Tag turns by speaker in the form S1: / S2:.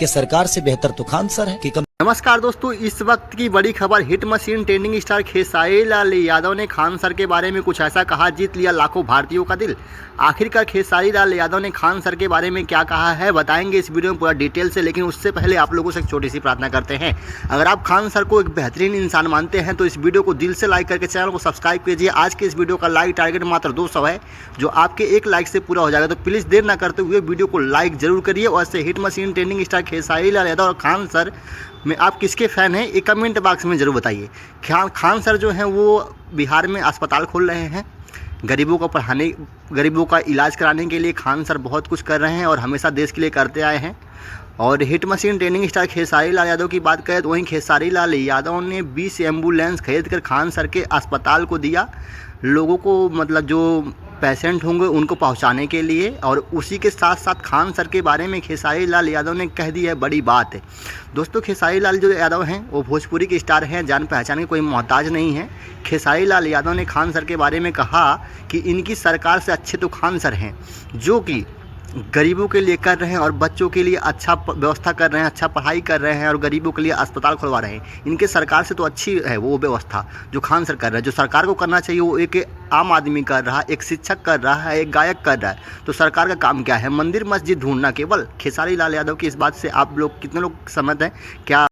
S1: इनके सरकार से बेहतर तो खान सर है कि
S2: नमस्कार दोस्तों, इस वक्त की बड़ी खबर। Hit machine trending star Khesari Lal Yadav ने खान सर के बारे में कुछ ऐसा कहा, जीत लिया लाखों भारतीयों का दिल। आखिरकार खेसारी लाल यादव ने खान सर के बारे में क्या कहा है, बताएंगे इस वीडियो में पूरा डिटेल से। लेकिन उससे पहले आप लोगों से एक छोटी सी प्रार्थना करते हैं, अगर आप खान सर को एक बेहतरीन इंसान मानते हैं तो इस वीडियो को दिल से लाइक करके चैनल को सब्सक्राइब कीजिए। आज के इस वीडियो का लाइक टारगेट मात्र 200 है, जो आपके एक लाइक से पूरा हो जाएगा। तो प्लीज़ देर ना करते हुए वीडियो को लाइक जरूर करिए। और ऐसे hit machine trending star Khesari Lal Yadav और खान सर में आप किसके फ़ैन हैं, ये कमेंट बॉक्स में ज़रूर बताइए। खान सर जो हैं वो बिहार में अस्पताल खोल रहे हैं। गरीबों को पढ़ाने, गरीबों का इलाज कराने के लिए खान सर बहुत कुछ कर रहे हैं और हमेशा देश के लिए करते आए हैं। और hit machine trending star Khesari Lal Yadav की बात करें तो वहीं खेसारी लाल यादव ने 20 एम्बुलेंस खरीद कर खान सर के अस्पताल को दिया, लोगों को मतलब जो पेशेंट होंगे उनको पहुंचाने के लिए। और उसी के साथ साथ खान सर के बारे में खेसारी लाल यादव ने कह दी है बड़ी बात है। दोस्तों, खेसारी लाल जो यादव हैं वो भोजपुरी के स्टार हैं, जान पहचान के कोई मोहताज नहीं है। खेसारी लाल यादव ने खान सर के बारे में कहा कि इनकी सरकार से अच्छे तो खान सर हैं, जो कि गरीबों के लिए कर रहे हैं और बच्चों के लिए अच्छा व्यवस्था कर रहे हैं, अच्छा पढ़ाई कर रहे हैं और गरीबों के लिए अस्पताल खुलवा रहे हैं। इनके सरकार से तो अच्छी है वो व्यवस्था जो खान सर कर रहे हैं। जो सरकार को करना चाहिए वो एक आम आदमी कर रहा है, एक शिक्षक कर रहा है, एक गायक कर रहा है। तो सरकार का काम क्या है, मंदिर मस्जिद ढूंढना केवल। खेसारी लाल यादव की इस बात से आप लोग कितने लोग सहमत हैं? क्या